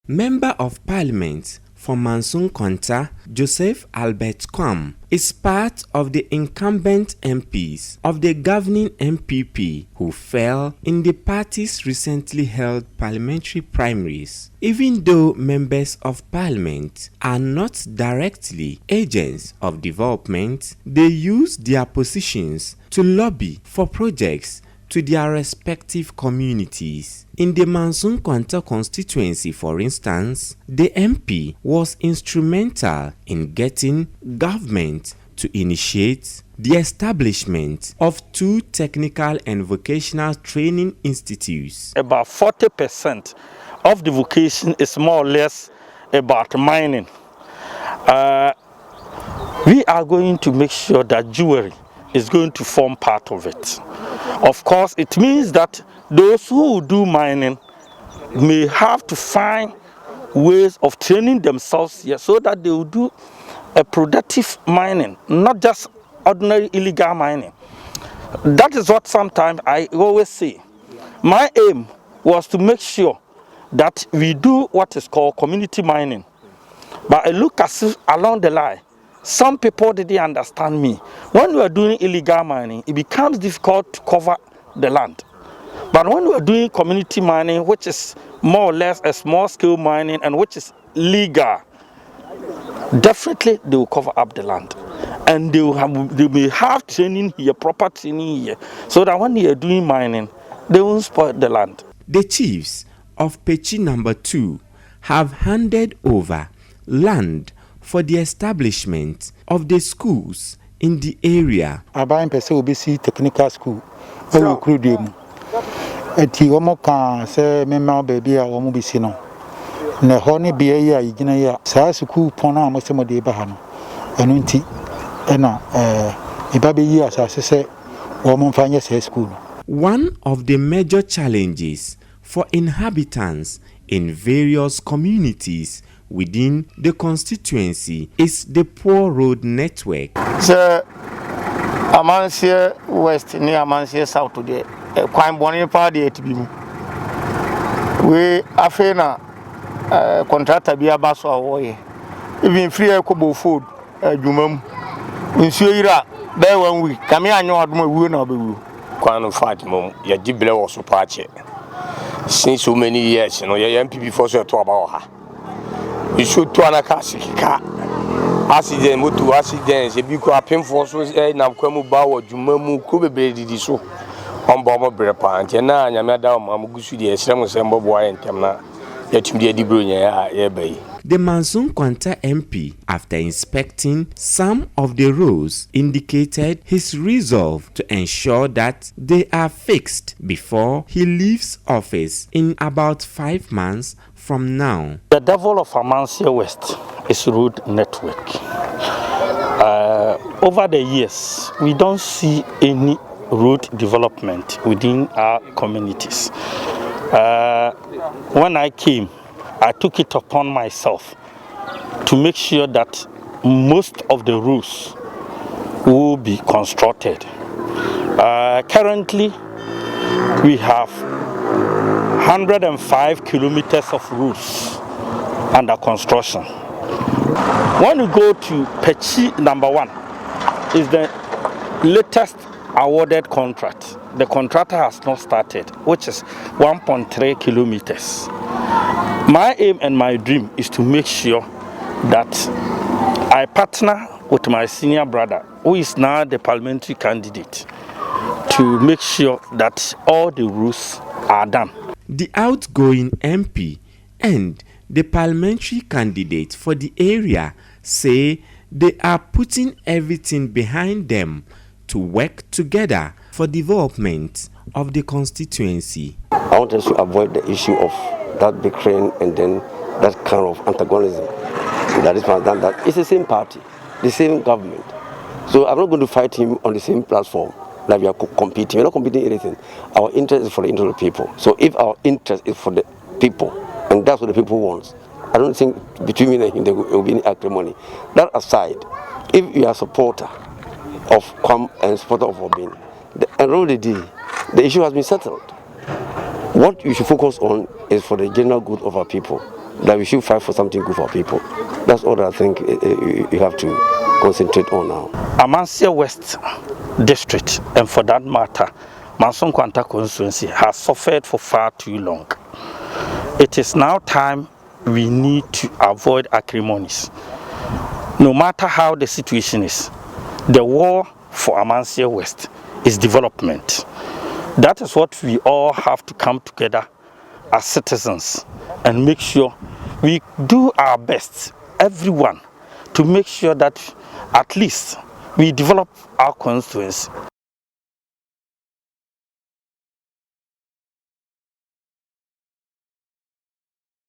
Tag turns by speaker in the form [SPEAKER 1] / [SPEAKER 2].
[SPEAKER 1] Member of Parliament for Manso Nkwanta, Joseph Albert Kwam, is part of the incumbent MPs of the governing MPP who fell in the party's recently held parliamentary primaries. Even though members of parliament are not directly agents of development, they use their positions to lobby for projects to their respective communities. In the Manso Nkwanta constituency, for instance, the MP was instrumental in getting government to initiate the establishment of 2 technical and vocational training institutes.
[SPEAKER 2] About 40% of the vocation is more or less about mining. We are going to make sure that jewelry is going to form part of it. Of course, it means that those who do mining may have to find ways of training themselves here so that they will do a productive mining, not just ordinary illegal mining. That is what sometimes I always say. My aim was to make sure that we do what is called community mining. But I look as if along the line, some people didn't understand me. When we are doing illegal mining, it becomes difficult to cover the land. But when we are doing community mining, which is more or less a small scale mining and which is legal, definitely they will cover up the land. And they may have training here, proper training here, so that when they are doing mining, they won't spoil the land.
[SPEAKER 1] The chiefs of Pechi number 2 have handed over land for the establishment of the schools in the area.
[SPEAKER 3] Abayin pese obesi technical school ewo krudemu eti omo kan se mema baby a omo bisi no na ho ne bia yi a yigina ya sa school pon a mo se mo de ba ha no enu nti na eba be yi asase se omo mfanye se school.
[SPEAKER 1] One of the major challenges for inhabitants in various communities within the constituency is the poor road network.
[SPEAKER 4] So, Amansia West near Amansia South today, quite bonny party to be. We afena contractor be a bass away. Even free equable food, Jumum. In Suira, there 1 week, come here and know what we will be.
[SPEAKER 5] Quite fight mom, your dibble was so patchy. Since so many years, you know, your MPP for so to about her. You should to an car. Accident, motor accidents, if you could have painful forces, now come about what you could be ready so. On Bomber Brepa, and now I'm Madame Mamugusu, the Islam Sembo boy and Tamna, yet to be a debris, bay.
[SPEAKER 1] The Manso Nkwanta MP, after inspecting some of the roads, indicated his resolve to ensure that they are fixed before he leaves office in about 5 months from now.
[SPEAKER 2] The devil of Amansia West is road network. Over the years, we don't see any road development within our communities. When I came, I took it upon myself to make sure that most of the roads will be constructed. Currently, we have 105 kilometers of roads under construction. When you go to Pechi number 1, is the latest awarded contract. The contractor has not started, which is 1.3 kilometers. My aim and my dream is to make sure that I partner with my senior brother, who is now the parliamentary candidate, to make sure that all the roads are done.
[SPEAKER 1] The outgoing MP and the parliamentary candidate for the area say they are putting everything behind them to work together for development of the constituency.
[SPEAKER 6] I want us to avoid the issue of that bickering and then that kind of antagonism. That is that it's the same party, the same government. So I'm not going to fight him on the same platform that we are competing. We're not competing anything. Our interest is for the interest of the people. So if our interest is for the people, and that's what the people want, I don't think between me and him there will be any acrimony. That aside, if you are a supporter of Kwam and supporter of Obin, at the end of the day, the issue has been settled. What you should focus on is for the general good of our people. that we should fight for something good for people. That's all that I think you have to concentrate on now.
[SPEAKER 2] Amansia West District, and for that matter, Manso Nkwanta constituency, has suffered for far too long. It is now time we need to avoid acrimonies. No matter how the situation is, the war for Amansia West is development. That is what we all have to come together as citizens and make sure we do our best, everyone, to make sure that at least we develop our constituency